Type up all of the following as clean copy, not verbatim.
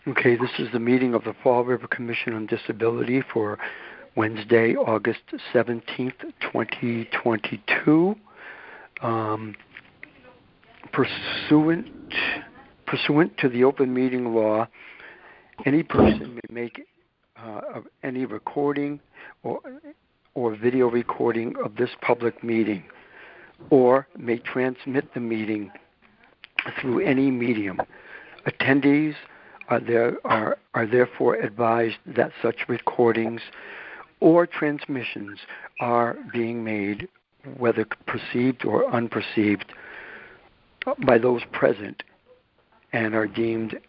Okay, this is the meeting of the Fall River Commission on Disability for Wednesday, August 17th, 2022. Pursuant to the open meeting law, any person may make of any recording or video recording of this public meeting, or may transmit the meeting through any medium. Attendees are therefore advised that such recordings or transmissions are being made, whether perceived or unperceived, by those present and are deemed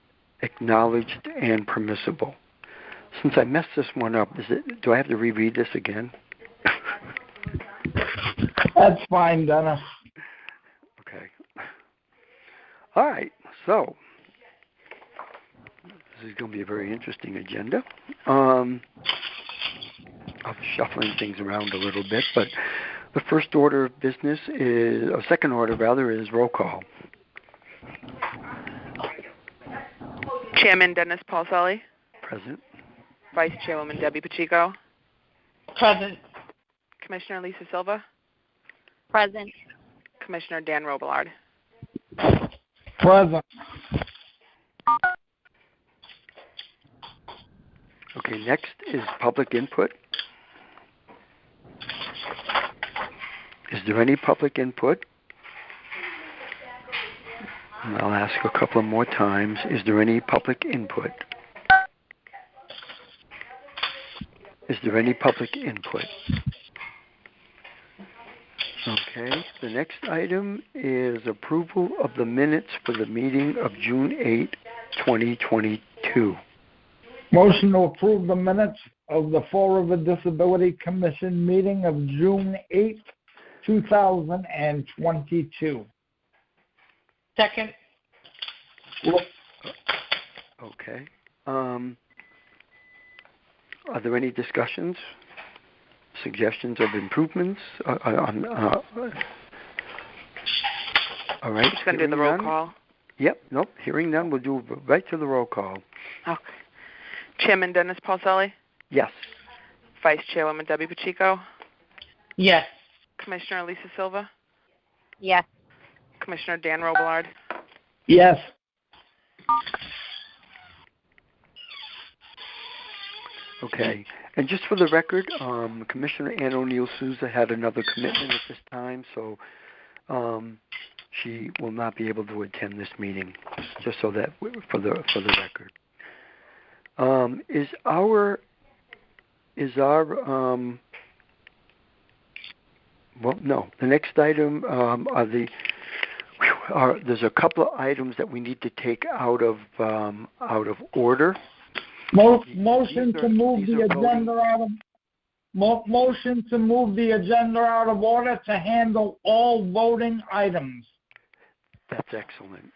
acknowledged and permissible. Since I messed this one up, do I have to reread this again? That's fine, Dennis. Okay. All right, so this is going to be a very interesting agenda. I'm shuffling things around a little bit, but the first order of business is, or second order rather, is roll call. Chairman Dennis Paulselli. Present. Vice Chairwoman Debbie Pacheco. Present. Commissioner Lisa Silva. Present. Commissioner Dan Robillard. Present. Okay, next is public input. Is there any public input? And I'll ask a couple more times. Is there any public input? Is there any public input? Okay, the next item is approval of the minutes for the meeting of June 8, 2022. Motion to approve the minutes of the Fall River Disability Commission meeting of June 8th, 2022. Second. Okay. Are there any discussions, suggestions of improvements? All right. Just going to do the roll call. Yep. Nope. Hearing none, we'll do right to the roll call. Okay. Chairman Dennis Paulselli. Yes. Vice Chairwoman Debbie Pacheco. Yes. Commissioner Lisa Silva. Yes. Commissioner Dan Robillard. Yes. Okay. And just for the record, Commissioner Ann O'Neill Souza had another commitment at this time, so she will not be able to attend this meeting. Just so that for the record. The next item there's a couple of items that we need to take out of order. Motion to move the agenda out of order to handle all voting items. That's excellent.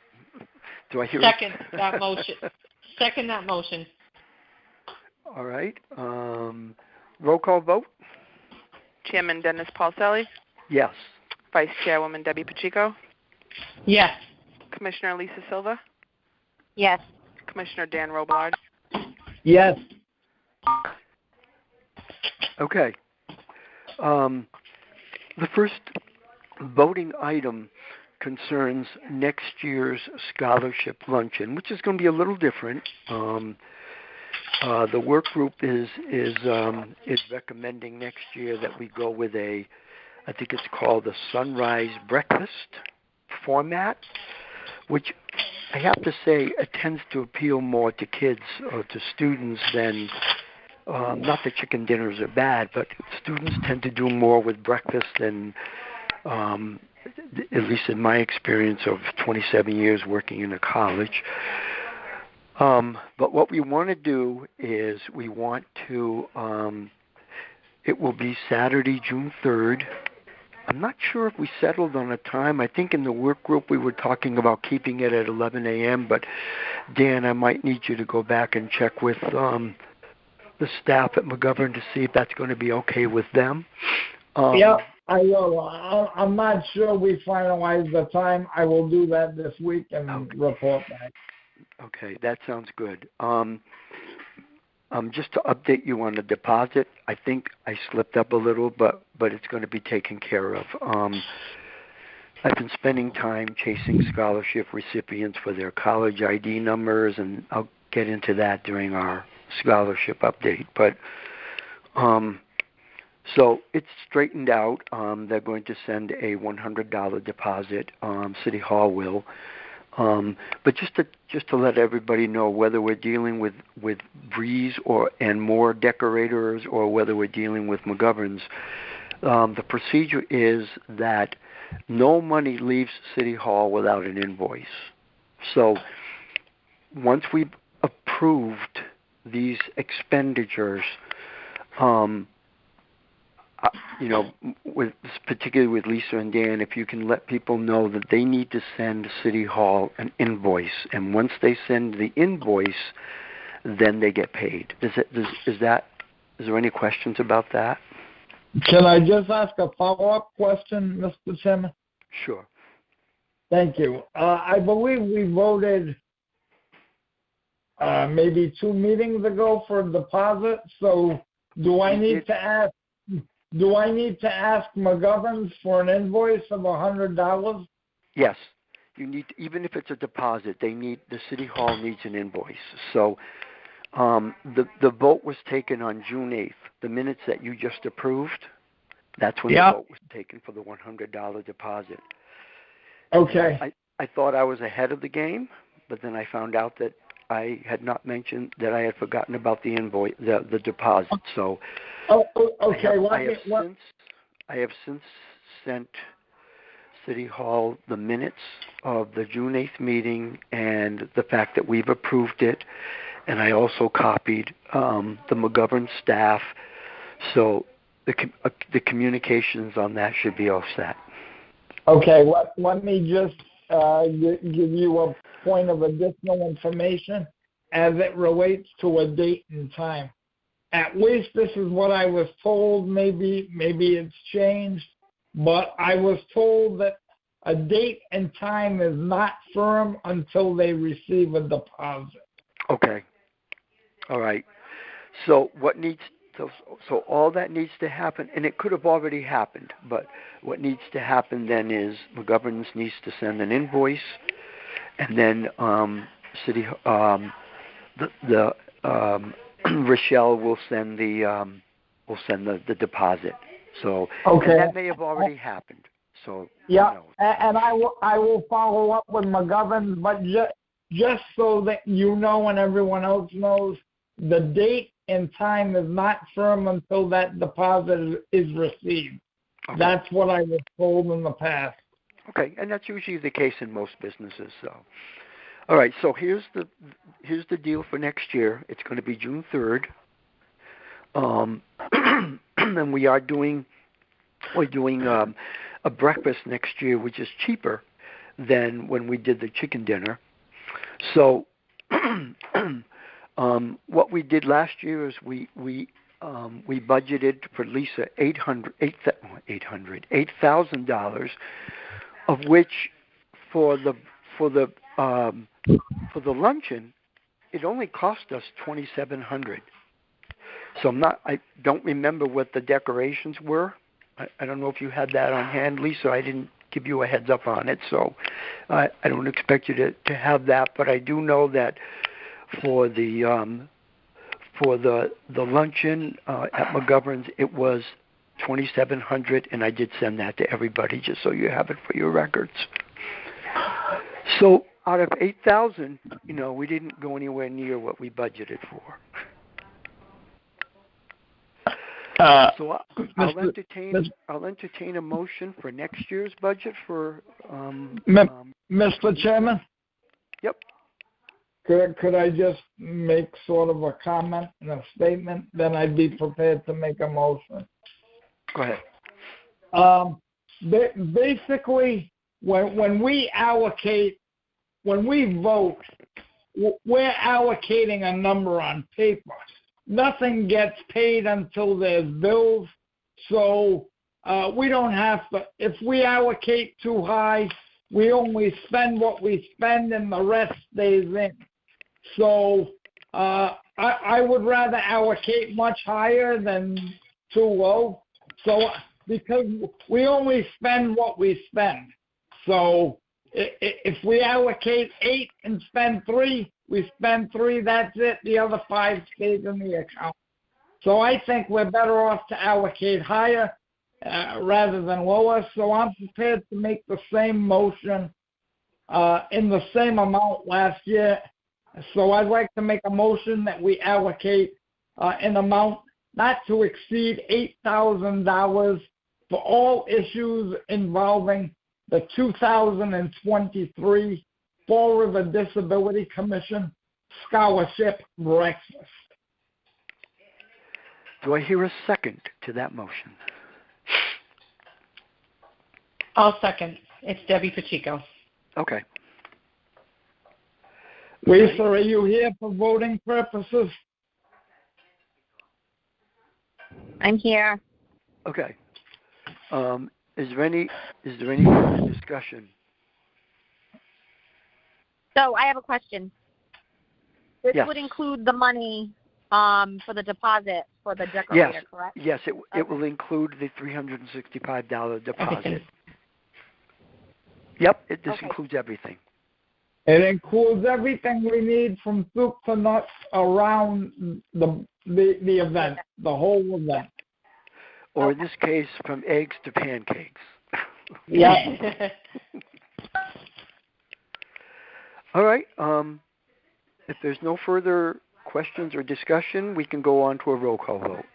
Do I hear Second that motion? Second that motion. All right. Roll call vote. Chairman Dennis Paulselli. Yes. Vice Chairwoman Debbie Pacheco. Yes. Commissioner Lisa Silva. Yes. Commissioner Dan Robillard. Yes. Okay. The first voting item concerns next year's scholarship luncheon, which is going to be a little different. The work group is recommending next year that we go with I think it's called a sunrise breakfast format, which I have to say it tends to appeal more to kids or to students than, not that chicken dinners are bad, but students tend to do more with breakfast than, at least in my experience of 27 years working in a college. But what we want to do is we want to, it will be Saturday, June 3rd. I'm not sure if we settled on a time. I think in the work group we were talking about keeping it at 11 a.m., but Dan, I might need you to go back and check with the staff at McGovern to see if that's going to be okay with them. Yeah, I will. I'm not sure we finalized the time. I will do that this week and report back. Okay, that sounds good. Just to update you on the deposit, I think I slipped up a little, but it's going to be taken care of. I've been spending time chasing scholarship recipients for their college ID numbers, and I'll get into that during our scholarship update. But so it's straightened out. They're going to send a $100 deposit. City Hall will. But just to let everybody know, whether we're dealing with Breeze and more decorators, or whether we're dealing with McGovern's, the procedure is that no money leaves City Hall without an invoice. So once we've approved these expenditures, particularly with Lisa and Dan, if you can let people know that they need to send City Hall an invoice, and once they send the invoice, then they get paid. Is there any questions about that? Can I just ask a follow-up question, Mr. Chairman? Sure. Thank you. I believe we voted maybe 2 meetings ago for a deposit. So do I need to ask McGovern's for an invoice of $100? Yes. You need, even if it's a deposit, the City Hall needs an invoice. So the vote was taken on June 8th. The minutes that you just approved, that's when the vote was taken for the $100 deposit. Okay. I thought I was ahead of the game, but then I found out that I had not mentioned that I had forgotten about the invoice, the deposit. So okay. I have since sent City Hall the minutes of the June 8th meeting and the fact that we've approved it, and I also copied the McGovern staff. So the communications on that should be all set. Okay, let me just give you a point of additional information as it relates to a date and time. At least this is what I was told. Maybe it's changed, but I was told that a date and time is not firm until they receive a deposit. Okay. All right. So so all that needs to happen, and it could have already happened, but what needs to happen then is McGovern's needs to send an invoice, and then Rochelle will send the deposit. So okay. And that may have already happened. So yeah, and I will follow up with McGovern, but just so that you know and everyone else knows, the date and time is not firm until that deposit is received. Okay. That's what I was told in the past. Okay, and that's usually the case in most businesses. So, all right. So here's the deal for next year. It's going to be June 3rd, and we're doing a breakfast next year, which is cheaper than when we did the chicken dinner. So. What we did last year is we budgeted for Lisa $8,000, of which for the luncheon it only cost us $2,700. So I don't remember what the decorations were. I don't know if you had that on hand, Lisa. I didn't give you a heads up on it, so I don't expect you to have that. But I do know that for the luncheon at McGovern's, it was $2,700, and I did send that to everybody just so you have it for your records. So out of 8,000, we didn't go anywhere near what we budgeted for. So I'll entertain a motion for next year's budget for. Mr. Chairman. Yep. Could I just make sort of a comment and a statement? Then I'd be prepared to make a motion. Go ahead. Basically, when we vote, we're allocating a number on paper. Nothing gets paid until there's bills. So we don't have to. If we allocate too high, we only spend what we spend, and the rest stays in. So I would rather allocate much higher than too low. So because we only spend what we spend. So if we allocate 8 and spend 3, we spend 3, that's it. The other 5 stays in the account. So I think we're better off to allocate higher rather than lower. So I'm prepared to make the same motion in the same amount last year. So I'd like to make a motion that we allocate an amount not to exceed $8,000 for all issues involving the 2023 Fall River Disability Commission Scholarship Breakfast. Do I hear a second to that motion? I'll second. It's Debbie Pacheco. Okay. Lisa, are you here for voting purposes? I'm here. Okay. Is there any further discussion? So I have a question. This Yes. would include the money for the deposit for the decorator, Yes. correct? Yes, it will include the $365 deposit. Everything. Yep, this Okay. includes everything. It includes everything we need from soup to nuts around the event, the whole event. Or in this case, from eggs to pancakes. Yeah. All right. If there's no further questions or discussion, we can go on to a roll call vote.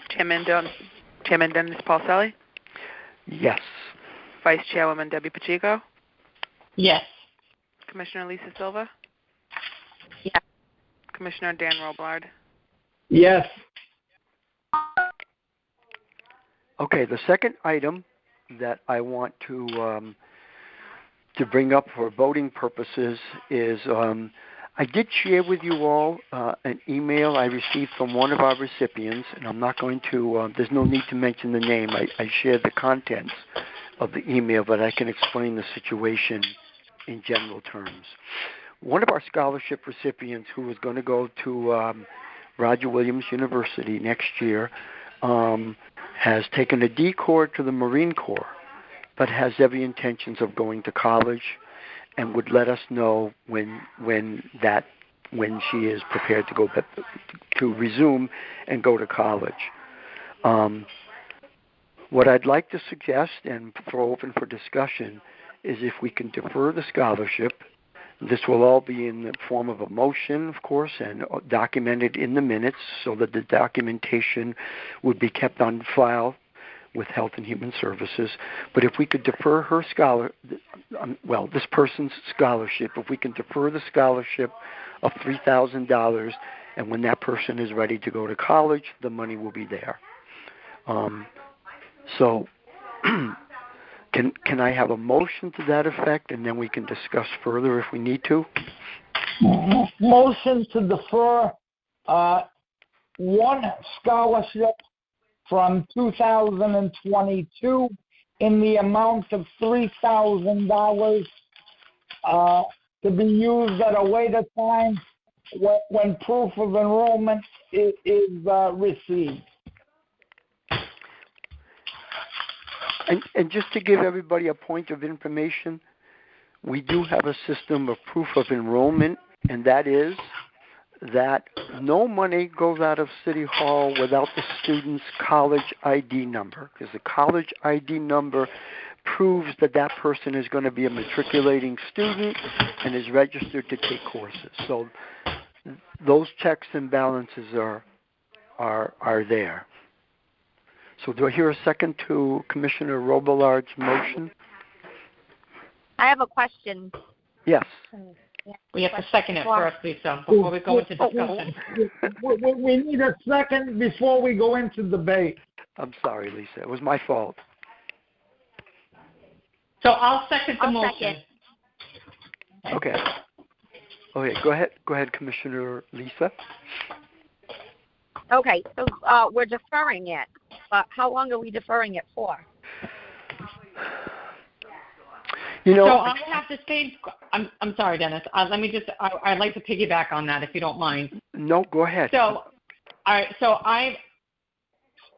Chairman Dennis Paulselli, Yes. Vice Chairwoman Debbie Pacheco, Yes. Commissioner Lisa Silva, Yeah. Commissioner Dan Robillard. Yes. Okay, the second item that I want to bring up for voting purposes is I did share with you all an email I received from one of our recipients, and I'm not going to, there's no need to mention the name. I shared the contents of the email, but I can explain the situation in general terms. One of our scholarship recipients who was going to go to Roger Williams University next year has taken a D-Corps to the Marine Corps, but has every intentions of going to college, and would let us know when she is prepared to go to resume and go to college. What I'd like to suggest and throw open for discussion is if we can defer the scholarship. This will all be in the form of a motion, of course, and documented in the minutes so that the documentation would be kept on file with Health and Human Services. But if we could defer her this person's scholarship, if we can defer the scholarship of $3,000, and when that person is ready to go to college, the money will be there. So can I have a motion to that effect, and then we can discuss further if we need to? Motion to defer one scholarship from 2022 in the amount of $3,000 to be used at a later time when proof of enrollment is received. And just to give everybody a point of information, we do have a system of proof of enrollment, and that is that no money goes out of City Hall without the student's college ID number, because the college ID number proves that that person is going to be a matriculating student and is registered to take courses. So those checks and balances are there. So do I hear a second to Commissioner Robillard's motion? I have a question. Yes. We have to second it first, Lisa, before we go into discussion. We need a second before we go into debate. I'm sorry, Lisa. It was my fault. So I'll second the I'll motion. second. Okay. Okay, go ahead, Commissioner Lisa. Okay, so we're deferring it, but how long are we deferring it for? You know, So I would have to say, I'm sorry, Dennis. Let me just, I'd like to piggyback on that if you don't mind. no, go ahead. So, all right. So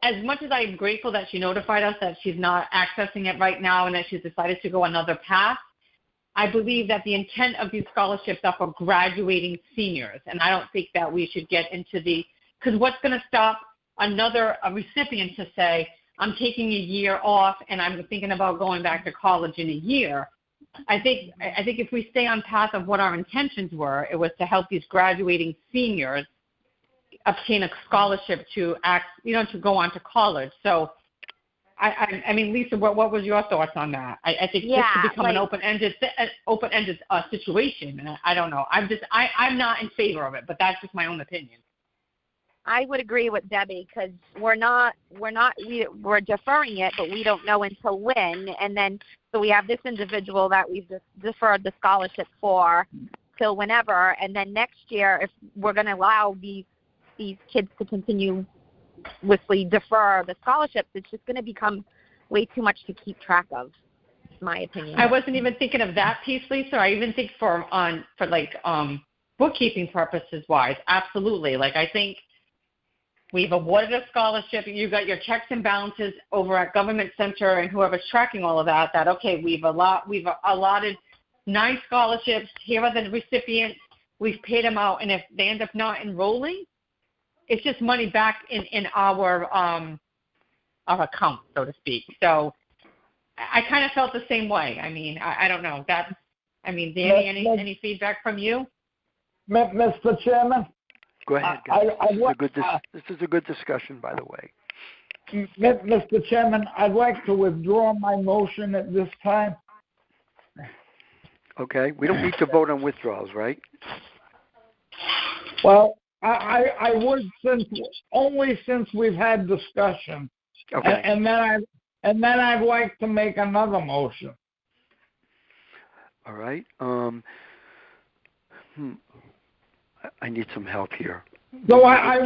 as much as I'm grateful that she notified us that she's not accessing it right now and that she's decided to go another path, I believe that the intent of these scholarships are for graduating seniors, and I don't think that we should get into because what's going to stop a recipient to say, I'm taking a year off and I'm thinking about going back to college in a year. I think if we stay on path of what our intentions were, it was to help these graduating seniors obtain a scholarship to to go on to college. So, I mean, Lisa, what was your thoughts on that? I think this could become an open-ended situation, and I don't know. I'm not in favor of it, but that's just my own opinion. I would agree with Debbie because we're deferring it, but we don't know until when. And then so we have this individual that we've deferred the scholarship for till whenever, and then next year, if we're going to allow these kids to continuously defer the scholarships, it's just going to become way too much to keep track of. My opinion. I wasn't even thinking of that piece, Lisa. I even think for bookkeeping purposes wise, absolutely. Like I think. We've awarded a scholarship. You got your checks and balances over at Government Center and whoever's tracking all of that. Okay, we've allotted 9 scholarships. Here are the recipients. We've paid them out, and if they end up not enrolling, it's just money back in our account, so to speak. So I kind of felt the same way. I mean, I don't know. Danny, any feedback from you? Mr. Chairman? Go ahead, guys. This is a good discussion, by the way. Mr. Chairman, I'd like to withdraw my motion at this time. Okay. We don't need to vote on withdrawals, right? Well, I would since we've had discussion. Okay. And then I'd like to make another motion. All right. I need some help here. So I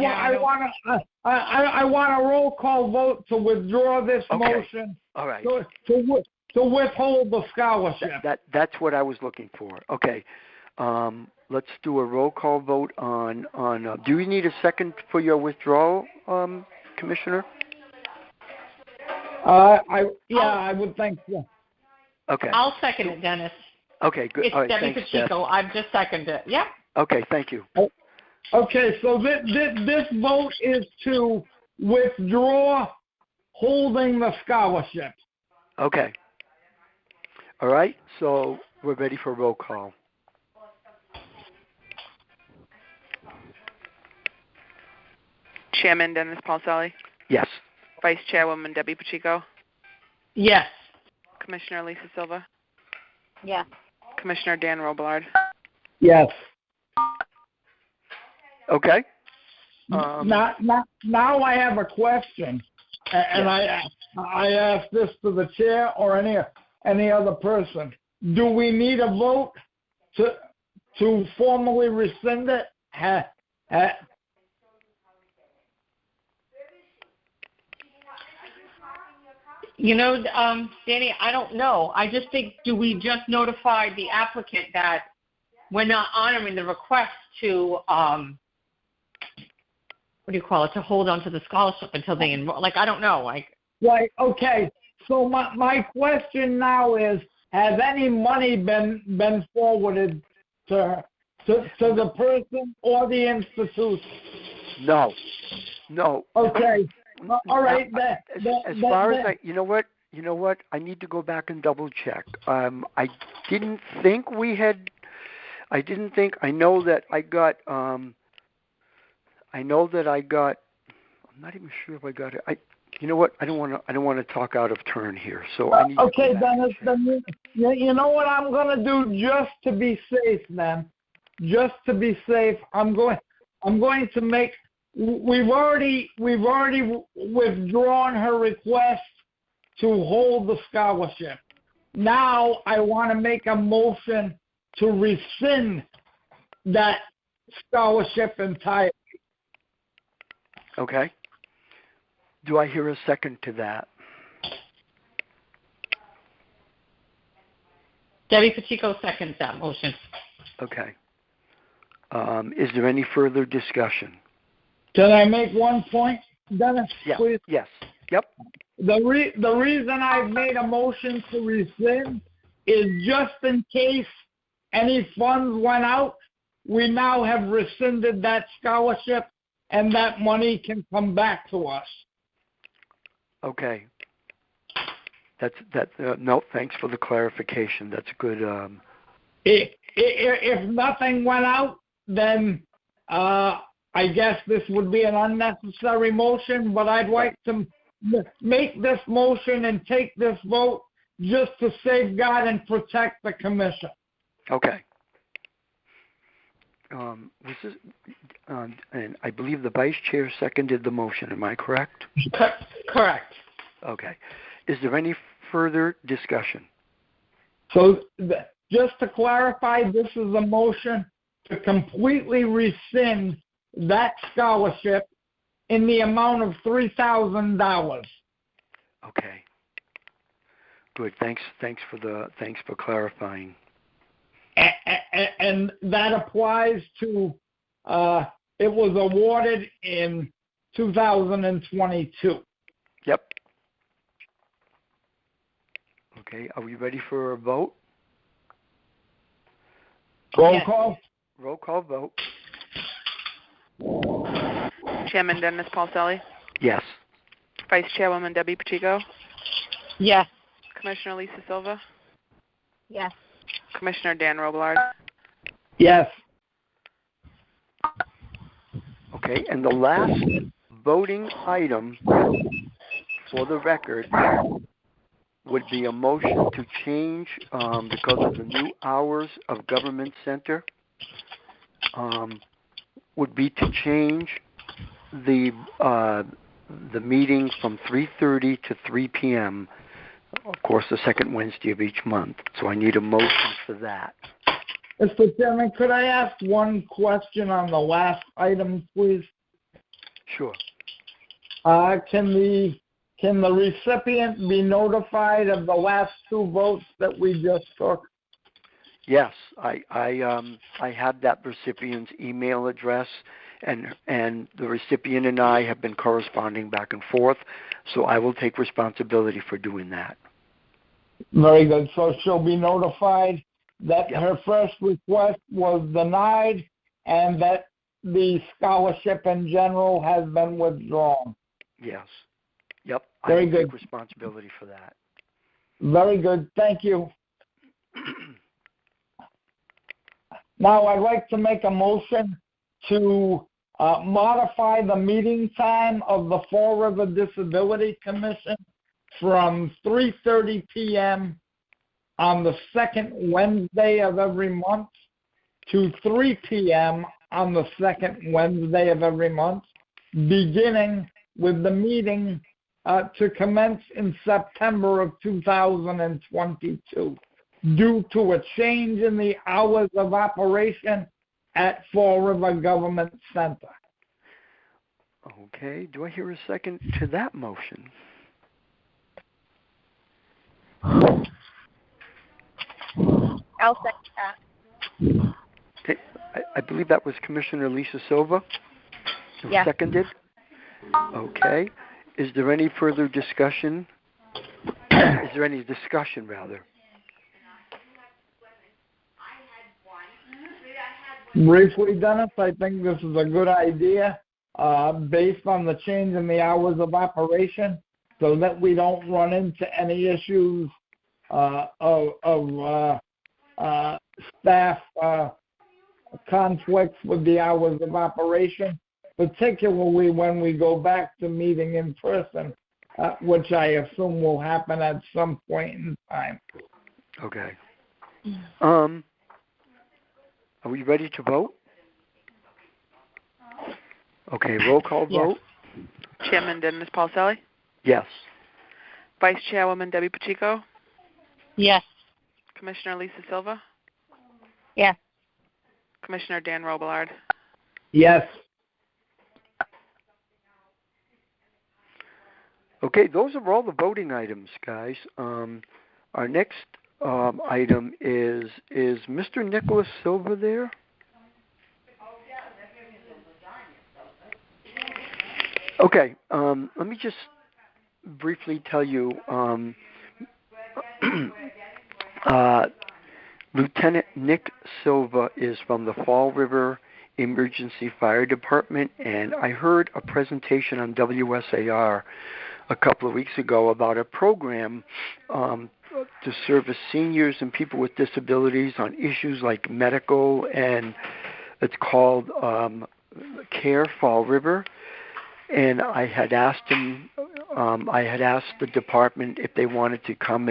want a roll call vote to withdraw this motion. All right. To withhold the scholarship. That's what I was looking for. Okay. Let's do a roll call vote on. Do we need a second for your withdrawal, Commissioner? I would think so. Okay. I'll second it, Dennis. Okay, good. It's all right, Debbie thanks, Pacheco. I've just seconded it. Yep. Okay, thank you. Okay, so this vote is to withdraw holding the scholarship. Okay. All right, so we're ready for roll call. Chairman Dennis Paulselli. Yes. Vice Chairwoman Debbie Pacheco. Yes. Commissioner Lisa Silva. Yes. Commissioner Dan Robillard. Yes. Okay. Now I have a question, and I ask this to the chair or any other person. Do we need a vote to formally rescind it? Danny, I don't know. I just think, do we just notify the applicant that we're not honoring the request to, to hold on to the scholarship until they enroll? Like, I don't know. Right, okay. So my question now is, has any money been forwarded to the person or the institution? No. Okay. All right. As far as you know what? I need to go back and double check. I didn't think. I know that I got. I'm not even sure if I got it. You know what? I don't want to talk out of turn here. So I need. Okay, Dennis. Then you know what I'm going to do just to be safe. Then, just to be safe, I'm going to make. We've already withdrawn her request to hold the scholarship. Now I want to make a motion to rescind that scholarship entirely. Okay. Do I hear a second to that? Debbie Pacheco seconds that motion. Okay. Is there any further discussion? Can I make one point, Dennis, Yeah. please? Yes. Yep. The reason I've made a motion to rescind is just in case any funds went out, we now have rescinded that scholarship and that money can come back to us. Okay. No, thanks for the clarification. That's good. If nothing went out, then I guess this would be an unnecessary motion, but I'd like to make this motion and take this vote just to safeguard and protect the commission. Okay. This is, and I believe the vice chair seconded the motion. Am I correct? Correct. Okay. Is there any further discussion? So just to clarify, this is a motion to completely rescind that scholarship in the amount of $3,000. Okay. Good. Thanks for clarifying. And that applies to, it was awarded in 2022. Yep. Okay. Are we ready for a vote? Roll Yes. call? Roll call vote. Chairman Dennis Paulselli, Yes. Vice Chairwoman Debbie Pacheco, Yes. Commissioner Lisa Silva, Yes. Commissioner Dan Robillard. Yes. Okay. And the last voting item for the record would be a motion to change, because of the new hours of Government Center, would be to change the meeting from 3:30 to 3 p.m., of course, the second Wednesday of each month. So I need a motion for that. Mr. Chairman, could I ask one question on the last item, please? Sure. Can the recipient be notified of the last two votes that we just took? Yes, I had that recipient's email address, and the recipient and I have been corresponding back and forth, so I will take responsibility for doing that. Very good. So she'll be notified that Yep. her first request was denied and that the scholarship in general has been withdrawn. Yes. Yep. Very I will good. take responsibility for that. Very good. Thank you. Now I'd like to make a motion to modify the meeting time of the Fall River Disability Commission from 3:30 p.m. on the second Wednesday of every month to 3 p.m. on the second Wednesday of every month, beginning with the meeting to commence in September of 2022, due to a change in the hours of operation at Fall River Government Center. Okay. Do I hear a second to that motion? I'll second that. Okay. I believe that was Commissioner Lisa Silva who Yes. seconded. Okay. Is there any further discussion? Is there any discussion, rather? Briefly, Dennis, I think this is a good idea based on the change in the hours of operation so that we don't run into any issues of staff conflicts with the hours of operation, particularly when we go back to meeting in person, which I assume will happen at some point in time. Okay. Are we ready to vote? Okay, roll call vote? Chairman Dennis Paulselli, Yes. Vice Chairwoman Debbie Pacheco, Yes. Commissioner Lisa Silva, Yes. Commissioner Dan Robillard. Yes. Okay, those are all the voting items, guys. Our next item is Mr. Nicholas Silva there? Okay, let me just briefly tell you, Lieutenant Nick Silva is from the Fall River Emergency Fire Department, and I heard a presentation on WSAR a couple of weeks ago about a program to service seniors and people with disabilities on issues like medical, and it's called Care Fall River. And I had asked him, I had asked the department if they wanted to come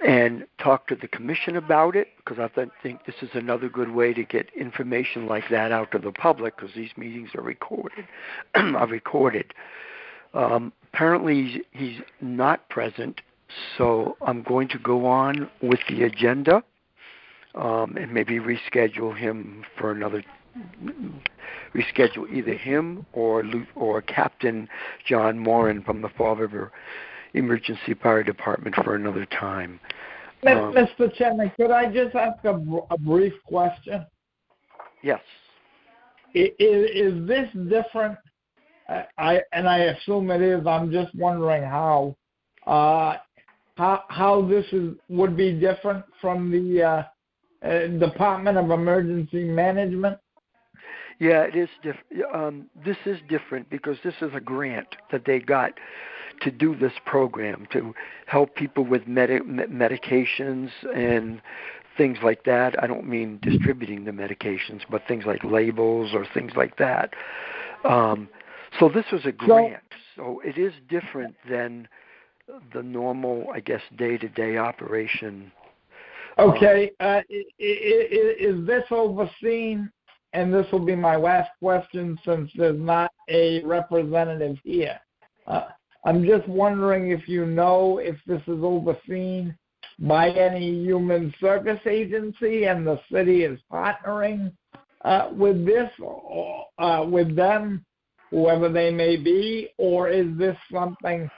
and talk to the commission about it, because I think this is another good way to get information like that out to the public, because these meetings are recorded. Apparently he's not present, so I'm going to go on with the agenda and maybe reschedule him for another. Reschedule either him or Captain John Moran from the Fall River Emergency Fire Department for another time. Mr. Chairman, could I just ask a brief question? Yes. Is this different? I assume it is. I'm just wondering how this would be different from the Department of Emergency Management. Yeah, it is different. This is different because this is a grant that they got to do this program to help people with medications and things like that. I don't mean distributing the medications, but things like labels or things like that. So this was a grant. So it is different than the normal, I guess, day-to-day operation. Okay. Is this overseen? And this will be my last question since there's not a representative here. I'm just wondering if you know if this is overseen by any human service agency and the city is partnering with this, with them, whoever they may be, or is this something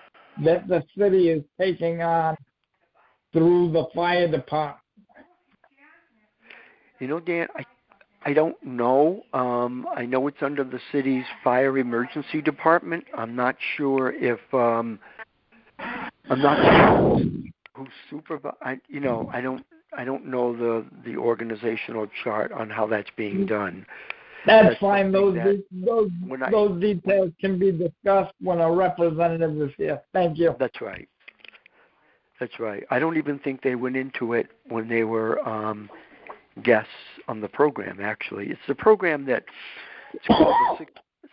that the city is taking on through the fire department? You know, Dan, I don't know. I know it's under the city's fire emergency department. I'm not sure if I'm not sure who supervises. I don't know the organizational chart on how that's being done. That's fine. Those details can be discussed when a representative is here. Thank you. That's right. I don't even think they went into it when they were guests on the program. Actually, it's the program that it's called the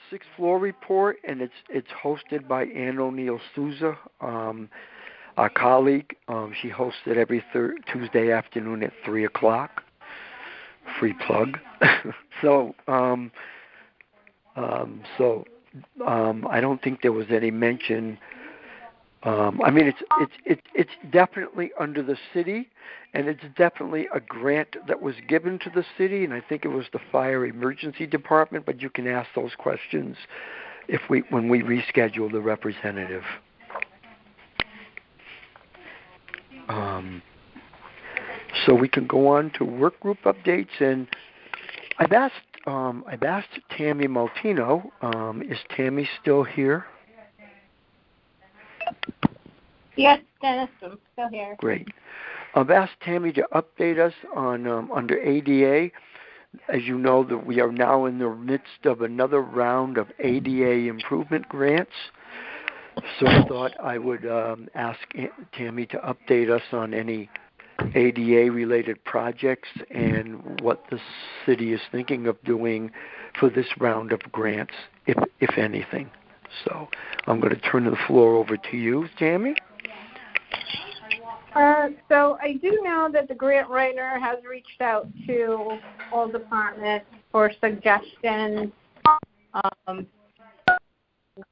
Sixth Floor Report, and it's hosted by Ann O'Neill Souza, our colleague. She hosts it every Tuesday afternoon at 3:00. Free plug. So I don't think there was any mention. I mean, it's definitely under the city, and it's definitely a grant that was given to the city, and I think it was the Fire Emergency Department. But you can ask those questions when we reschedule the representative. So we can go on to work group updates, and I've asked Tammy Maltino. Is Tammy still here? Yes, Dennis, I'm still here. Great. I've asked Tammy to update us on under ADA. As you know, that we are now in the midst of another round of ADA improvement grants. So I thought I would ask Tammy to update us on any ADA-related projects and what the city is thinking of doing for this round of grants, if anything. So I'm going to turn the floor over to you, Tammy. So I do know that the grant writer has reached out to all departments for suggestions.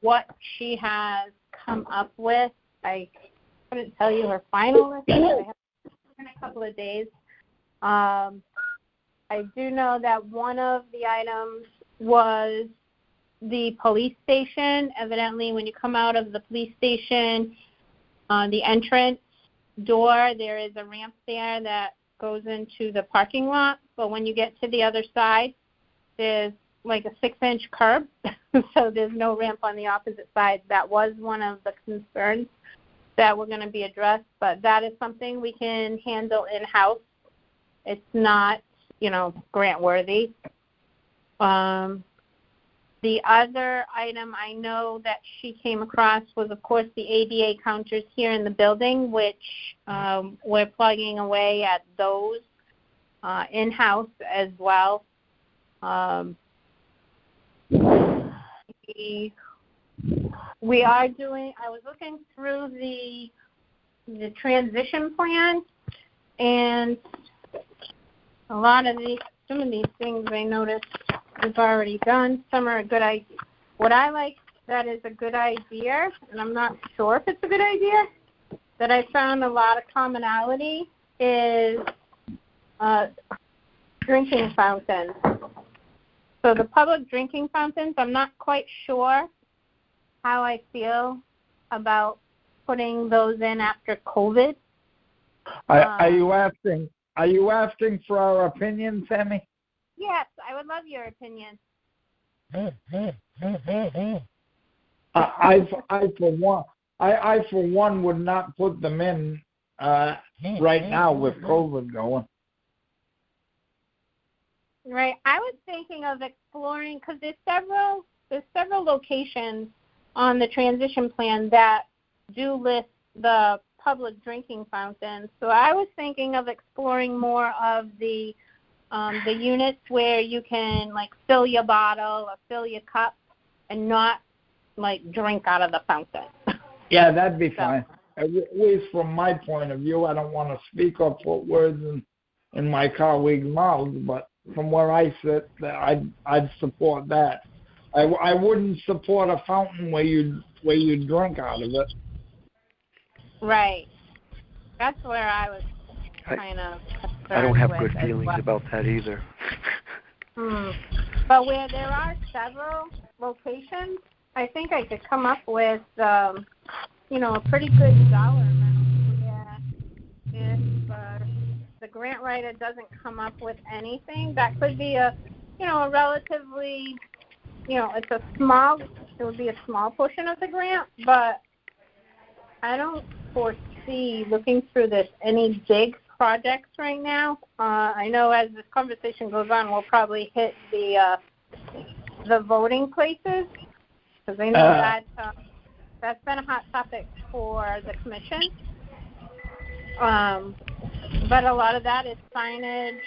What she has come up with, I couldn't tell you her final list, but I have in a couple of days. I do know that one of the items was the police station. Evidently, when you come out of the police station, the entrance, door, there is a ramp there that goes into the parking lot, but when you get to the other side, there's like a 6-inch curb, so there's no ramp on the opposite side. That was one of the concerns that were going to be addressed, but that is something we can handle in-house. It's not, grant worthy. The other item I know that she came across was, of course, the ADA counters here in the building, which we're plugging away at those in-house as well. We are doing, I was looking through the transition plan, and some of these things I noticed we've already done. Some are a good idea. What I like that is a good idea, and I'm not sure if it's a good idea, that I found a lot of commonality is drinking fountains. So the public drinking fountains, I'm not quite sure how I feel about putting those in after COVID. Are you asking for our opinion, Sammy? Yes, I would love your opinion. I for one would not put them in right now with COVID going. Right. I was thinking of exploring, because there's several locations on the transition plan that do list the public drinking fountains. So I was thinking of exploring more of the units where you can fill your bottle or fill your cup and not drink out of the fountain. Yeah, that'd be fine. At least from my point of view, I don't want to speak or put words in my colleagues' mouths, but from where I sit, I'd support that. I wouldn't support a fountain where you drink out of it. Right. That's where I was kind of concerned. I don't have good feelings about that either. But where there are several locations, I think I could come up with, a pretty good dollar amount. Yeah. If the grant writer doesn't come up with anything, that could be a relatively, it would be a small portion of the grant, but I don't foresee, looking through this, any big projects right now. I know as this conversation goes on, we'll probably hit the voting places, because I know that's been a hot topic for the commission. But a lot of that is signage.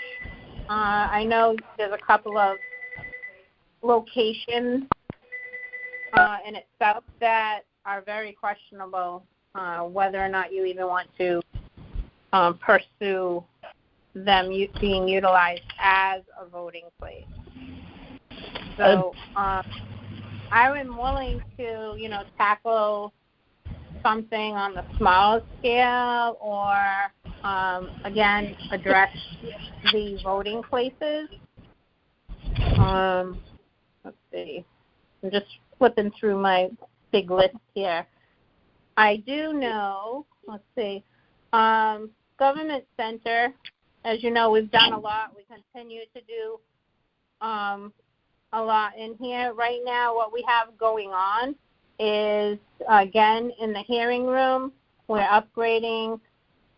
I know there's a couple of locations in itself that are very questionable, whether or not you even want to pursue them being utilized as a voting place. So I am willing to, tackle something on the small scale, or again, address the voting places. Let's see. I'm just flipping through my big list here. I do know, let's see, Government Center, as you know, we've done a lot. We continue to do a lot in here. Right now, what we have going on is, again, in the hearing room, we're upgrading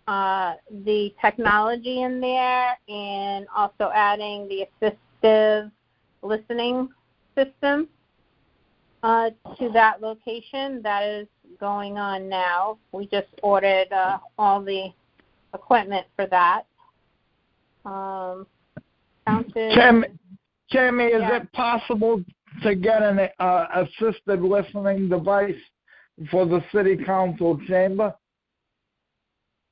the technology in there and also adding the assistive listening system to that location. That is going on now. We just ordered all the equipment for that. Jamie, is it possible to get an assisted listening device for the city council chamber?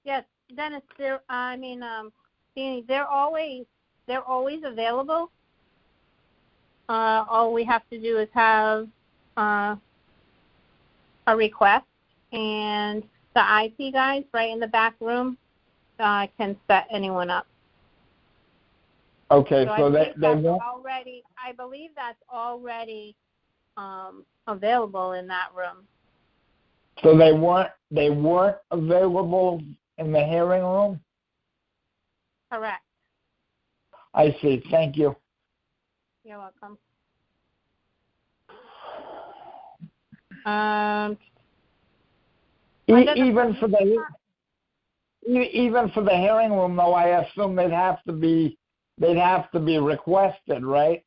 Yes, Dennis. Danny, they're always available. All we have to do is have a request, and the IT guys right in the back room can set anyone up. Okay, so they won't. I believe that's already available in that room. So they weren't available in the hearing room? Correct. I see. Thank you. You're welcome. Even for the hearing room, though, I assume they'd have to be requested, right?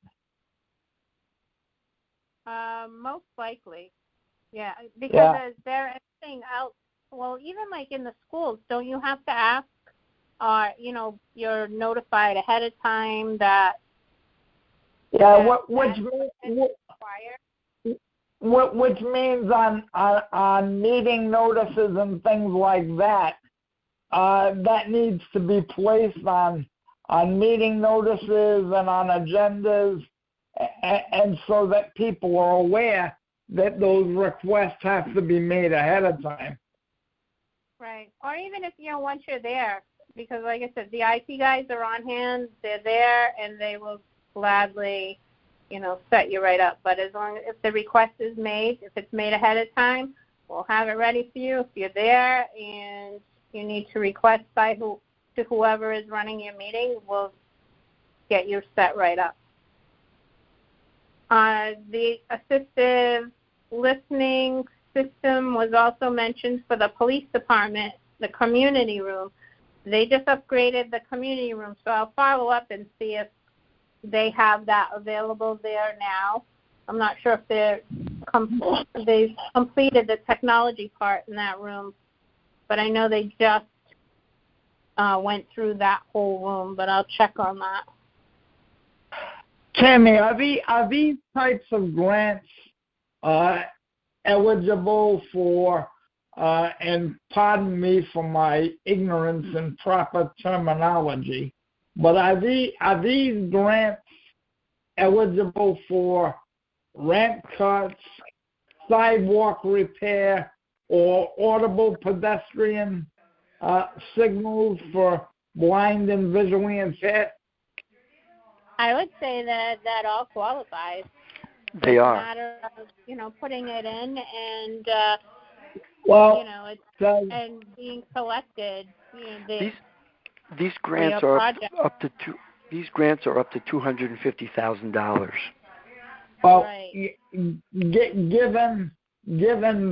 Most likely, yeah. Because is there anything else? Well, even like in the schools, don't you have to ask? You're notified ahead of time that. Yeah. Which means on meeting notices and things like that, that needs to be placed on meeting notices and on agendas, and so that people are aware that those requests have to be made ahead of time. Right. Or even if, once you're there, because like I said, the IT guys are on hand, they're there, and they will gladly, set you right up. But as long as if the request is made, if it's made ahead of time, we'll have it ready for you. If you're there and you need to request to whoever is running your meeting, we'll get you set right up. The assistive listening system was also mentioned for the police department, the community room. They just upgraded the community room, so I'll follow up and see if they have that available there now. I'm not sure if they've completed the technology part in that room, but I know they just went through that whole room, but I'll check on that. Tammy, are these types of grants eligible for, and pardon me for my ignorance in proper terminology, but are these grants eligible for ramp cuts, sidewalk repair, or audible pedestrian signals for blind and visually impaired? I would say that all qualifies. They are. It's a matter of, putting it in and, and being selected. These grants are up to $250,000. Well, right. Given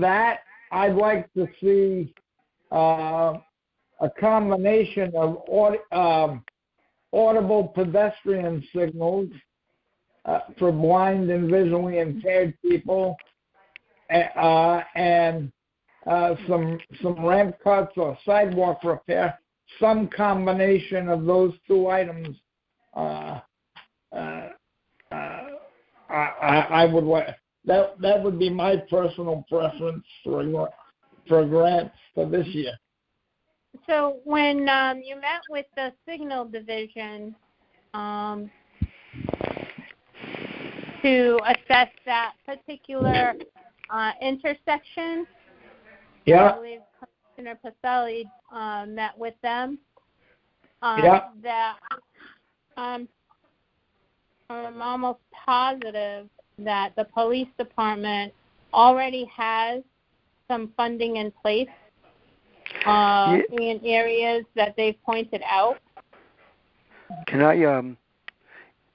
that, I'd like to see a combination of audible pedestrian signals for blind and visually impaired people, and some ramp cuts or sidewalk repair. Some combination of those two items. I would like that would be my personal preference for grants for this year. So when you met with the signal division to assess that particular intersection, I believe Commissioner Pacelli met with them. That I'm almost positive that the police department already has some funding in place in areas that they've pointed out. Can I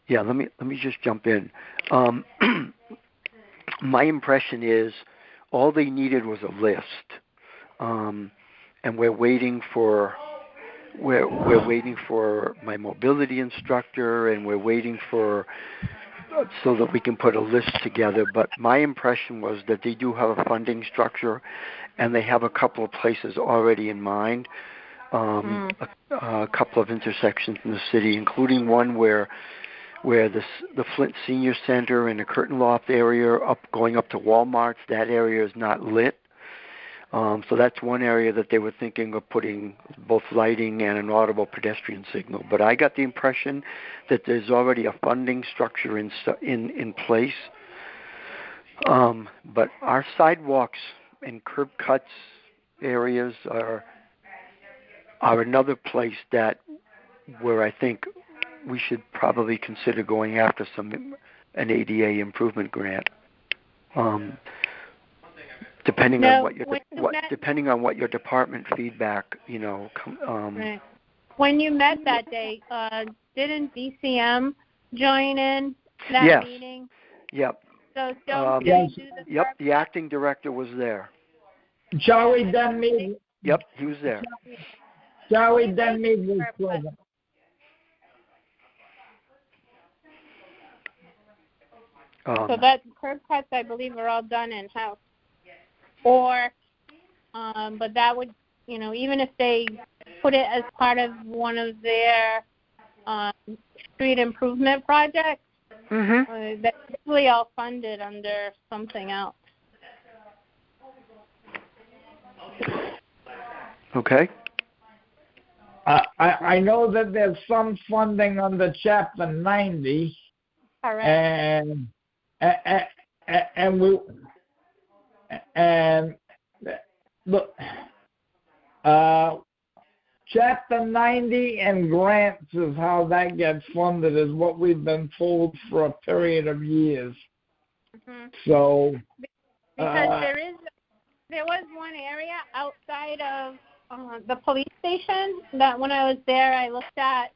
let me just jump in. My impression is all they needed was a list, and we're waiting for my mobility instructor, and we're waiting for so that we can put a list together. But my impression was that they do have a funding structure, and they have a couple of places already in mind, a couple of intersections in the city, including one where the Flint Senior Center and the Curtain Loft area going up to Walmart's, that area is not lit. So that's one area that they were thinking of putting both lighting and an audible pedestrian signal. But I got the impression that there's already a funding structure in place. But our sidewalks and curb cuts areas are another place where I think we should probably consider going after an ADA improvement grant. depending on No, what your when you what met- depending on what your department feedback, Right. When you met that day, didn't DCM join in that Yes. meeting? Yep. So don't Yes. they do the Yep, the survey? acting director was there. Joey Denmead. Yep, he was there. Joey They Denmead was survey. present. So that curb cuts, I believe, are all done in house. Or, but that would, even if they put it as part of one of their street improvement projects, that's usually all funded under something else. Okay. I know that there's some funding under Chapter 90. Correct. And look, Chapter 90 and grants is how that gets funded, is what we've been told for a period of years. So because there was one area outside of the police station that when I was there I looked at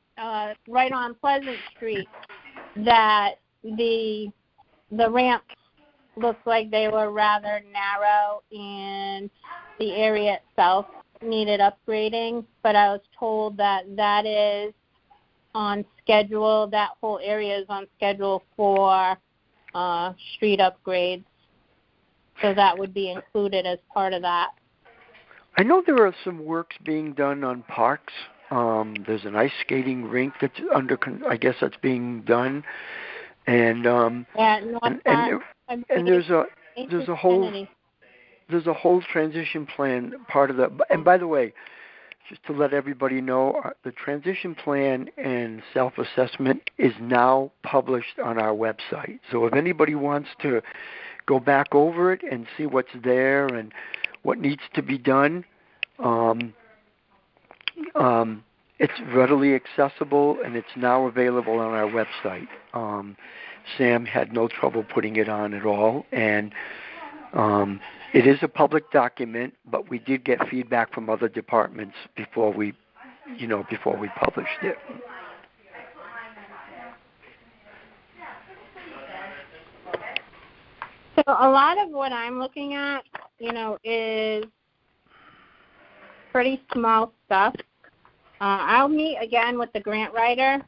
right on Pleasant Street, that the ramps looked like they were rather narrow and the area itself needed upgrading, but I was told that is on schedule, that whole area is on schedule for street upgrades, so that would be included as part of that. I know there are some works being done on parks. There's an ice skating rink that's I guess that's being done, and there's a whole transition plan part of that. And by the way, just to let everybody know, the transition plan and self-assessment is now published on our website. So if anybody wants to go back over it and see what's there and what needs to be done, it's readily accessible and it's now available on our website. Sam had no trouble putting it on at all, and it is a public document, but we did get feedback from other departments before we published it. So a lot of what I'm looking at, is pretty small stuff. I'll meet again with the grant writer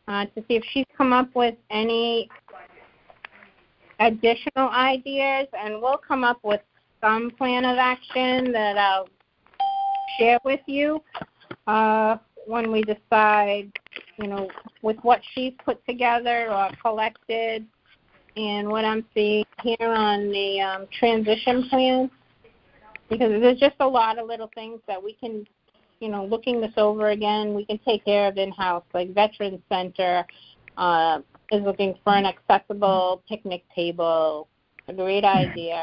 to see if she's come up with any additional ideas, and we'll come up with some plan of action that I'll share with you when we decide, with what she's put together or collected and what I'm seeing here on the transition plan, because there's just a lot of little things that we can, looking this over again, we can take care of in-house, like Veterans Center is looking for an accessible picnic table, a great idea.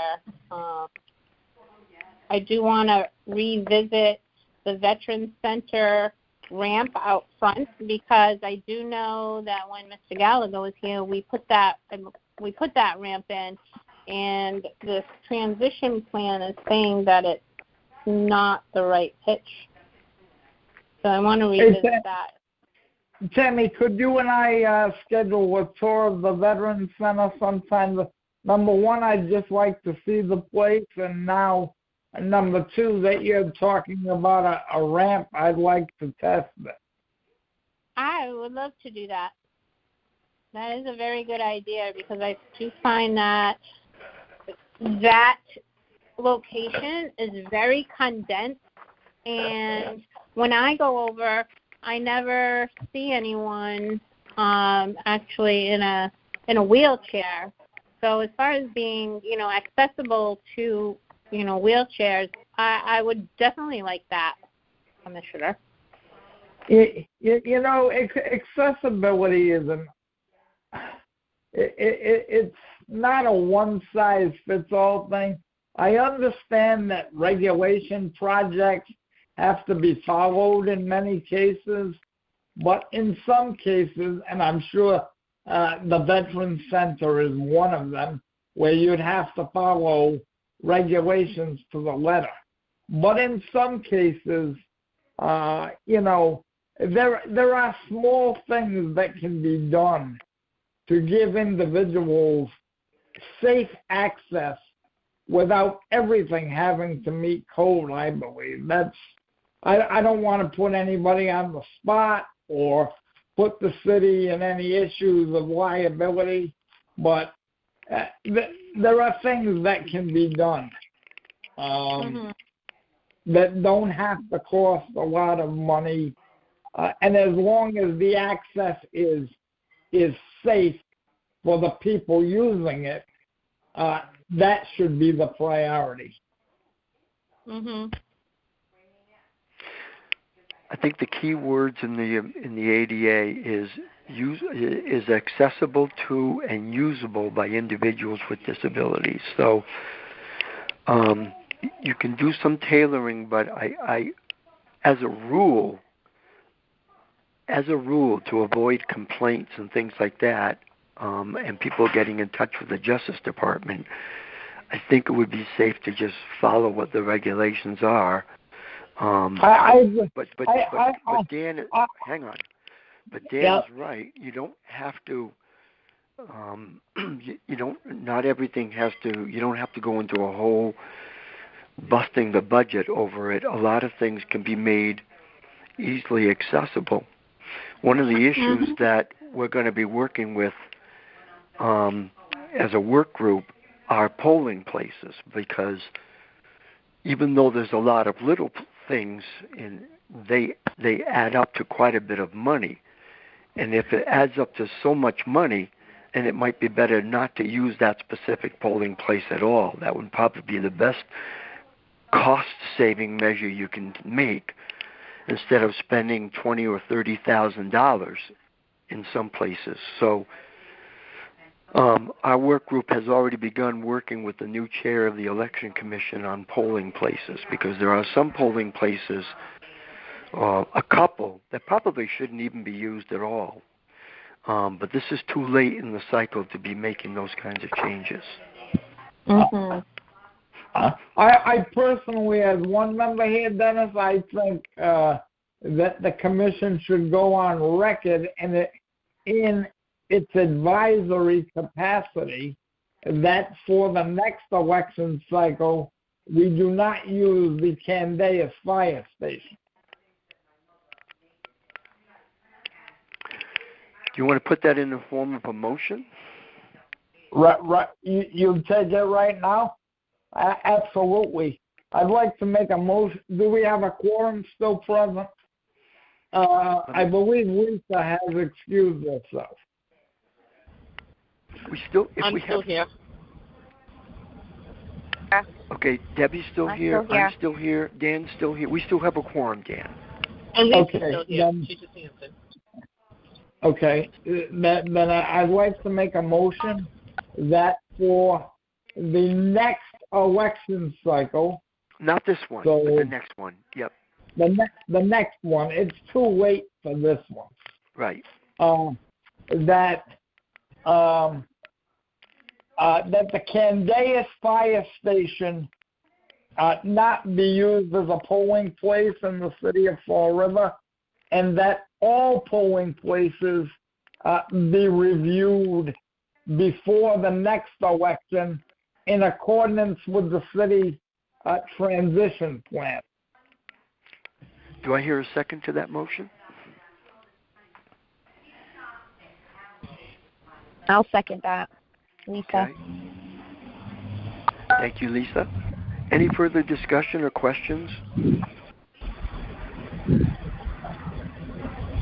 I do want to revisit the Veterans Center ramp out front, because I do know that when Mr. Gallagher was here, we put that ramp in, and this transition plan is saying that it's not the right pitch. So I want to revisit that. Tammy, could you and I schedule a tour of the Veterans Center sometime? Number one, I'd just like to see the place, and now, number two, that you're talking about a ramp, I'd like to test it. I would love to do that. That is a very good idea, because I do find that location is very condensed, and when I go over, I never see anyone actually in a wheelchair. So as far as being, accessible to, wheelchairs, I would definitely like that, Commissioner. Accessibility isn't. It's not a one-size-fits-all thing. I understand that regulation projects have to be followed in many cases, but in some cases, and I'm sure the Veterans Center is one of them, where you'd have to follow regulations to the letter. But in some cases, there are small things that can be done to give individuals safe access without everything having to meet code, I believe. I don't want to put anybody on the spot or put the city in any issues of liability, but there are things that can be done that don't have to cost a lot of money, and as long as the access is safe for the people using it, that should be the priority. I think the key words in the ADA is accessible to and usable by individuals with disabilities. So you can do some tailoring, but I as a rule, to avoid complaints and things like that, and people getting in touch with the Justice Department, I think it would be safe to just follow what the regulations are. But Dan, hang on. But Dan is right. You don't have to. You don't. Not everything has to. You don't have to go into a whole busting the budget over it. A lot of things can be made easily accessible. One of the issues that we're going to be working with as a work group are polling places, because even though there's a lot of little things, and they add up to quite a bit of money. And if it adds up to so much money, then it might be better not to use that specific polling place at all. That would probably be the best cost-saving measure you can make, instead of spending $20,000 or $30,000 in some places. So our work group has already begun working with the new chair of the Election Commission on polling places, because there are some polling places, a couple, that probably shouldn't even be used at all. But this is too late in the cycle to be making those kinds of changes. I personally, as one member here, Dennis, I think that the commission should go on record in its advisory capacity that for the next election cycle, we do not use the Candeas fire station. Do you want to put that in the form of a motion? Right. You take it right now? Absolutely. I'd like to make a motion. Do we have a quorum still present? I believe Lisa has excused herself. I'm still here. Okay, Debbie's still here. I'm still here. Dan's still here. We still have a quorum, Dan. And Lisa's still here. She just answered. Okay. Then I'd like to make a motion that for the next election cycle. Not this one, but the next one. Yep. The next one. It's too late for this one. Right. That the Candeas fire station not be used as a polling place in the city of Fall River, and that all polling places be reviewed before the next election in accordance with the city transition plan. Do I hear a second to that motion? I'll second that, Lisa. Okay. Thank you, Lisa. Any further discussion or questions?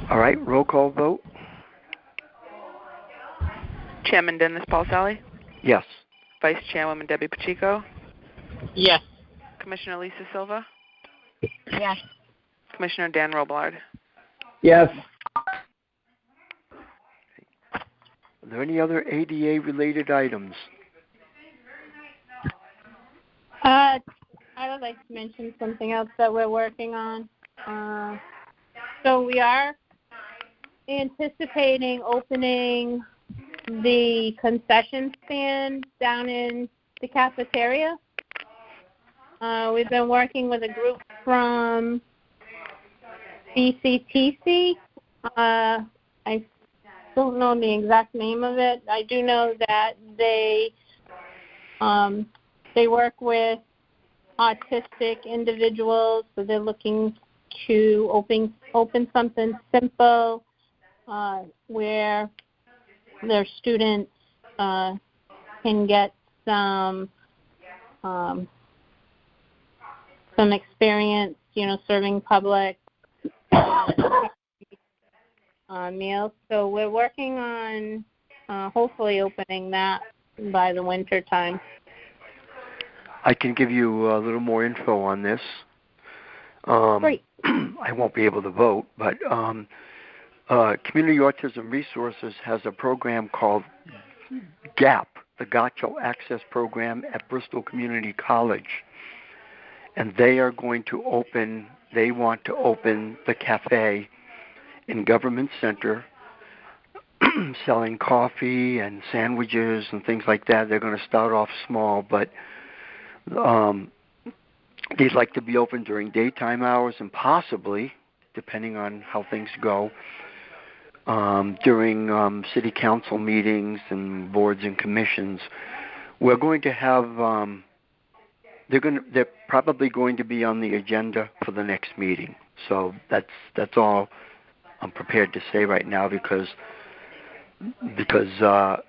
All right, roll call vote. Chairman Dennis Paulselli? Yes. Vice Chairwoman Debbie Pacheco? Yes. Commissioner Lisa Silva? Yes. Commissioner Dan Robillard? Yes. Are there any other ADA-related items? I would like to mention something else that we're working on. So we are anticipating opening the concession stand down in the cafeteria. We've been working with a group from BCTC. I don't know the exact name of it. I do know that they work with autistic individuals, so they're looking to open something simple where their students can get some experience, serving public meals. So we're working on hopefully opening that by the winter time. I can give you a little more info on this. Great. I won't be able to vote, but Community Autism Resources has a program called GAP, the Gacho Access Program at Bristol Community College. And they want to open the cafe in Government Center, selling coffee and sandwiches and things like that. They're going to start off small, but they'd like to be open during daytime hours and possibly, depending on how things go, during city council meetings and boards and commissions. We're going to have they're probably going to be on the agenda for the next meeting. So that's all I'm prepared to say right now because I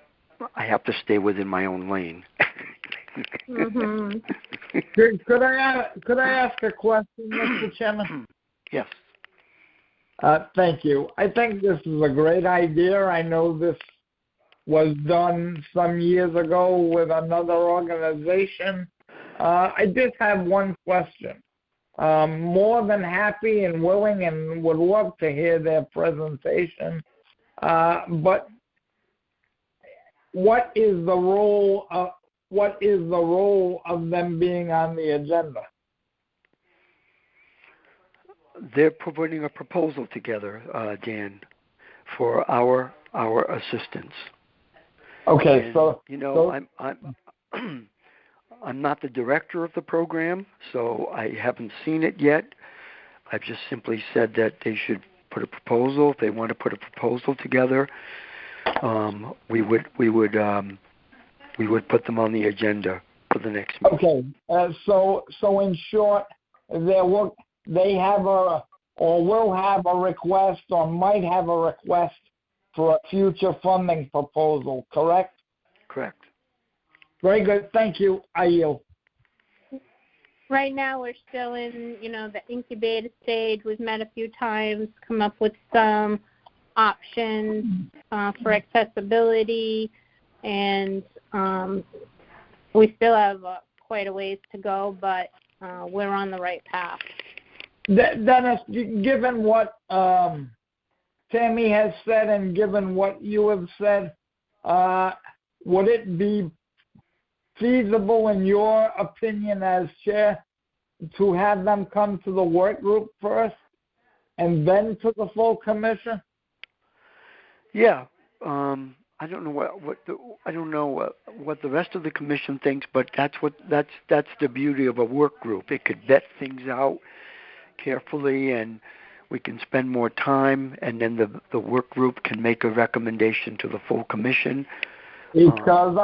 have to stay within my own lane. Mm-hmm. Could I ask a question, Mr. Chairman? Yes. Thank you. I think this is a great idea. I know this was done some years ago with another organization. I just have one question. More than happy and willing and would love to hear their presentation. But what is the role of them being on the agenda? They're putting a proposal together, Dan, for our assistance. Okay, and, so I'm not the director of the program, so I haven't seen it yet. I've just simply said that they should put a proposal. If they want to put a proposal together, we would put them on the agenda for the next meeting. Okay, so in short, they have will have a request or might have a request for a future funding proposal, correct? Correct. Very good. Thank you. I yield. Right now we're still in, the incubator stage. We've met a few times, come up with some options for accessibility, and we still have quite a ways to go, but we're on the right path. Dennis, given what Tammy has said and given what you have said, would it be feasible, in your opinion as chair, to have them come to the work group first and then to the full commission? Yeah. I don't know what the rest of the commission thinks, but that's the beauty of a work group. It could vet things out carefully, and we can spend more time, and then the work group can make a recommendation to the full commission. Because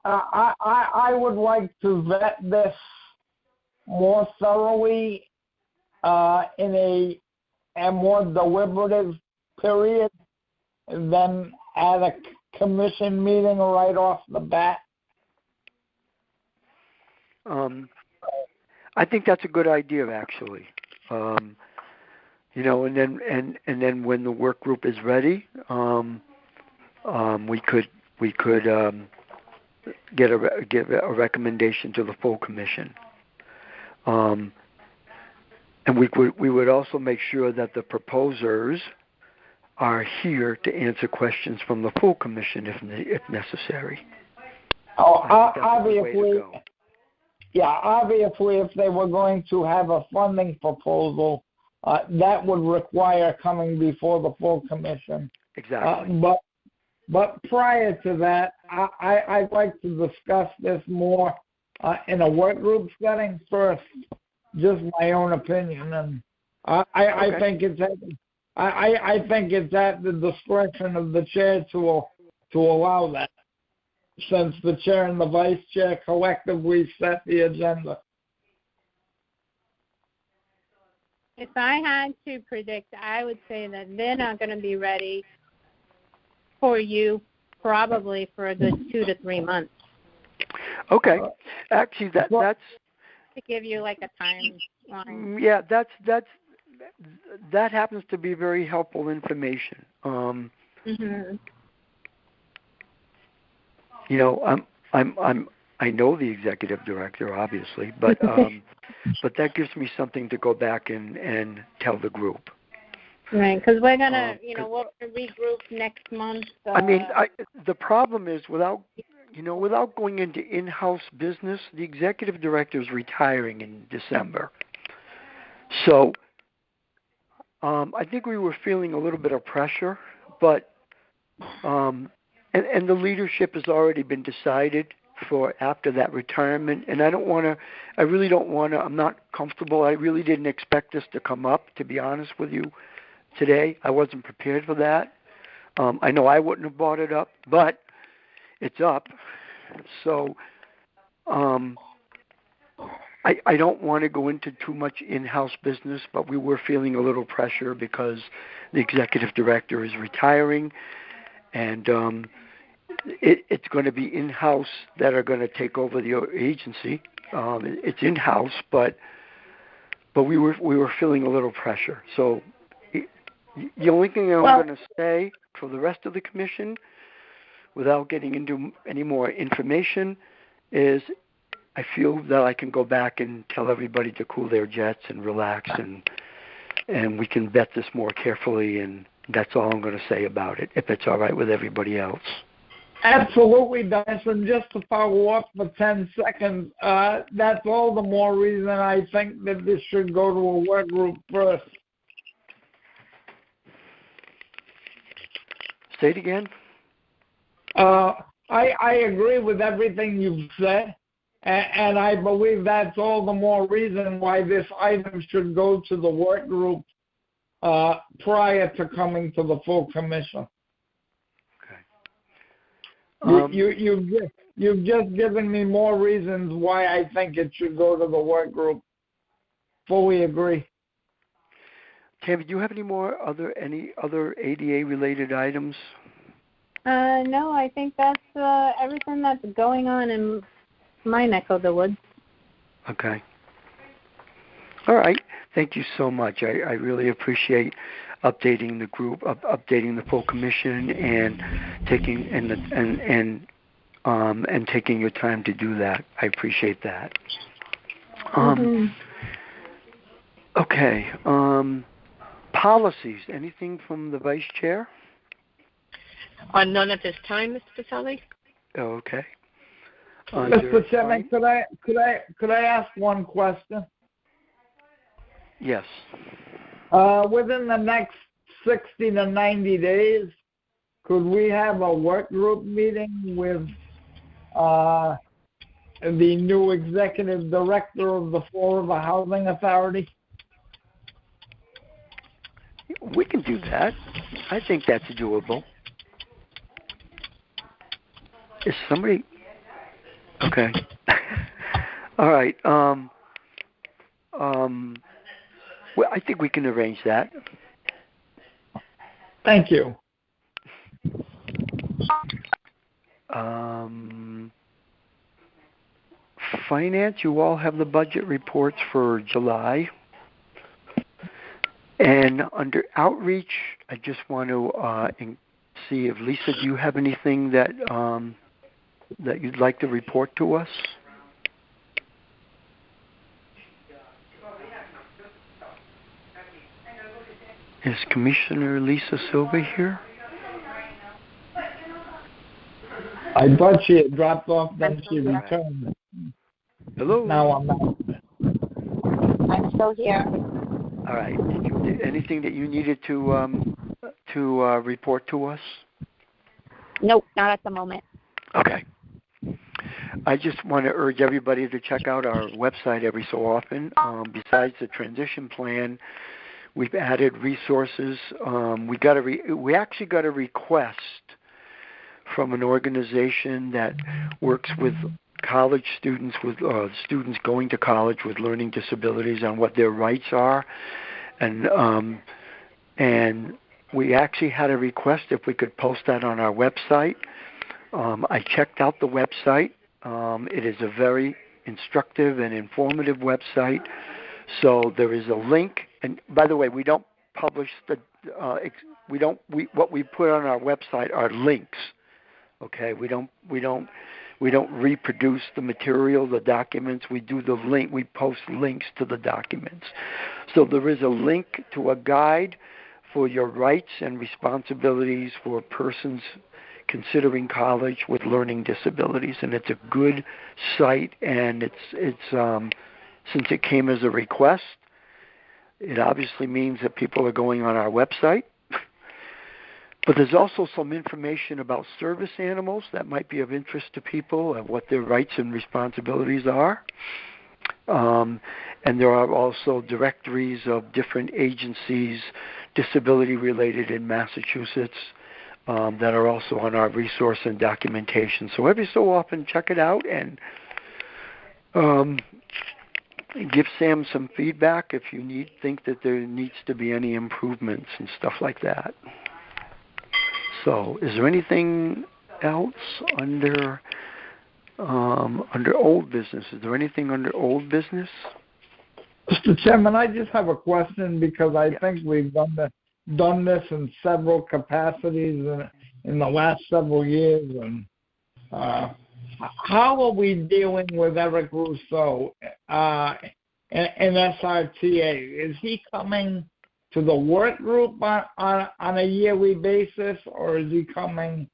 I would like to vet this more thoroughly in a more deliberative period than at a commission meeting right off the bat. I think that's a good idea, actually. And then when the work group is ready, we could give a recommendation to the full commission. And we would also make sure that the proposers are here to answer questions from the full commission if necessary. Obviously, if they were going to have a funding proposal, that would require coming before the full commission. Exactly. But prior to that, I'd like to discuss this more in a work group setting first. Just my own opinion, and I think it's I think it's at the discretion of the chair to allow that, since the chair and the vice chair collectively set the agenda. If I had to predict, I would say that they're not going to be ready for you probably for a good 2 to 3 months. Okay. Actually, that's to give you like a timeline. Yeah, that happens to be very helpful information. You know, I know the executive director, obviously, but but that gives me something to go back and tell the group. Right, because we're gonna, we'll regroup next month. I mean, the problem is without going into in-house business, the executive director is retiring in December. So I think we were feeling a little bit of pressure, but and the leadership has already been decided for after that retirement, and I really don't want to, I'm not comfortable. I really didn't expect this to come up, to be honest with you, today. I wasn't prepared for that. I know I wouldn't have brought it up, but it's up. So I don't want to go into too much in-house business, but we were feeling a little pressure because the executive director is retiring, and it's going to be in-house that are going to take over the agency. It's in-house, but we were feeling a little pressure. So the only thing I'm going to say for the rest of the commission, without getting into any more information, is I feel that I can go back and tell everybody to cool their jets and relax, and we can vet this more carefully, and that's all I'm going to say about it, if it's all right with everybody else. Absolutely, Dyson. Just to follow up for 10 seconds, that's all the more reason I think that this should go to a work group first. Say it again. I agree with everything you've said, and I believe that's all the more reason why this item should go to the work group prior to coming to the full commission. Okay. You've just given me more reasons why I think it should go to the work group. Fully agree. Tammy, do you have any other ADA related items? No, I think that's everything that's going on in my neck of the woods. Okay. All right. Thank you so much. I really appreciate updating the group, updating the full commission, and taking taking your time to do that. I appreciate that. Okay. Policies. Anything from the vice chair? None at this time, Mr. Pacelli. Oh, okay. Mr. Chairman, could I ask one question? Yes. Within the next 60 to 90 days, could we have a work group meeting with the new executive director of the Florida Housing Authority? We can do that. I think that's doable. Is somebody... Okay. All right. Well, I think we can arrange that. Thank you. Finance, you all have the budget reports for July. And under outreach, I just want to see if, Lisa, do you have anything that that you'd like to report to us? Is Commissioner Lisa Silva here? I thought she had dropped off, then she returned. Hello? Now I'm not. I'm still here. All right. Anything that you needed to report to us? Nope, not at the moment. Okay. I just want to urge everybody to check out our website every so often. Besides the transition plan, we've added resources. We actually got a request from an organization that works with college students, with students going to college with learning disabilities, on what their rights are, and we actually had a request if we could post that on our website. I checked out the website. It is a very instructive and informative website. So there is a link. And by the way, we don't publish what we put on our website are links. Okay, we don't reproduce the material, the documents. We do the link. We post links to the documents. So there is a link to a guide for your rights and responsibilities for persons considering college with learning disabilities, and it's a good site. And it's since it came as a request, it obviously means that people are going on our website. But there's also some information about service animals that might be of interest to people and what their rights and responsibilities are. And there are also directories of different agencies, disability-related in Massachusetts, that are also on our resource and documentation. So every so often, check it out and give Sam some feedback if you think that there needs to be any improvements and stuff like that. So, is there anything else under old business? Is there anything under old business? Mr. Chairman, I just have a question because I think we've done this in several capacities in the last several years. And how are we dealing with Eric Rousseau in SRTA? Is he coming to the work group on a yearly basis, or is he coming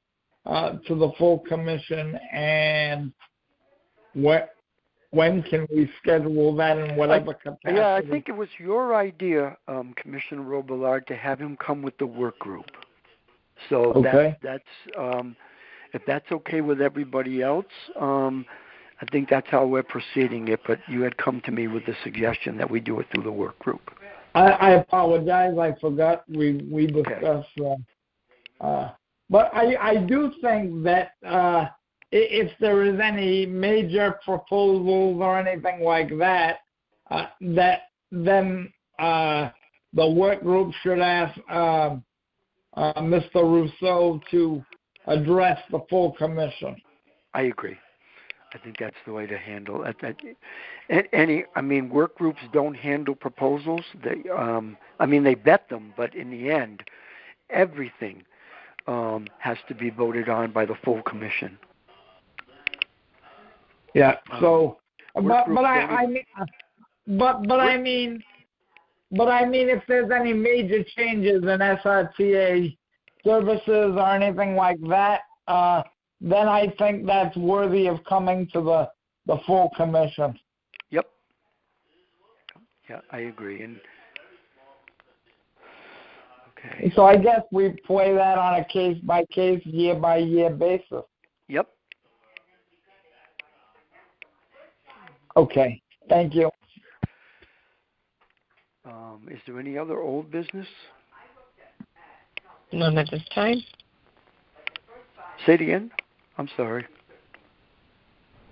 to the full commission? And when can we schedule that in whatever capacity? Yeah, I think it was your idea, Commissioner Robillard, to have him come with the work group. So that's if that's okay with everybody else, I think that's how we're proceeding it. But you had come to me with the suggestion that we do it through the work group. I apologize. I forgot we discussed. But I do think that if there is any major proposals or anything like that, then the work group should ask Mr. Rousseau to address the full commission. I agree. I think that's the way to handle it. Work groups don't handle proposals. They vet them, but in the end, everything has to be voted on by the full commission. Yeah. So, but I mean, if there's any major changes in SRTA services or anything like that, then I think that's worthy of coming to the full commission. Yep. Yeah, I agree. And okay. So I guess we play that on a case-by-case, year-by-year basis. Yep. Okay. Thank you. Is there any other old business? None at this time. Say it again. I'm sorry.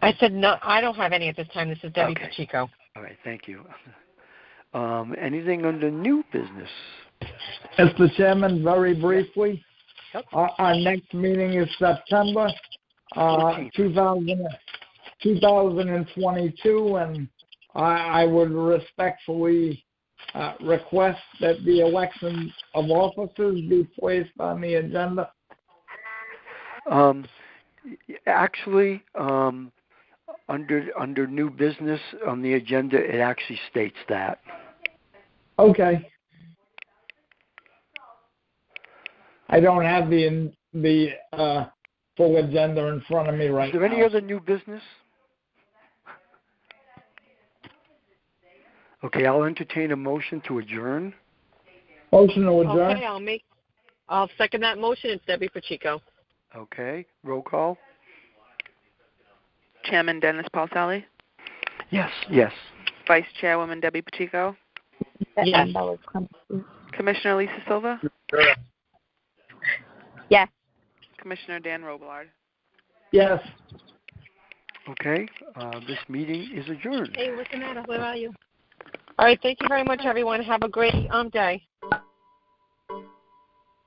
I said no. I don't have any at this time. This is Debbie Pacheco. All right. Thank you. Anything under new business? Mr. Chairman, very briefly, Yep. Our next meeting is September 2022, and I would respectfully request that the election of officers be placed on the agenda. Actually, under new business on the agenda, it actually states that. Okay. I don't have the full agenda in front of me right now. Is there any other new business? Okay, I'll entertain a motion to adjourn. Motion to adjourn. Okay, I'll second that motion. It's Debbie Pacheco. Okay, roll call. Chairman Dennis Paulselli, Yes, yes. Vice Chairwoman Debbie Pacheco, Yes. Commissioner Lisa Silva, Yes. Commissioner Dan Robillard. Yes. Okay, this meeting is adjourned. Hey, what's the matter? Where are you? All right. Thank you very much, everyone. Have a great day.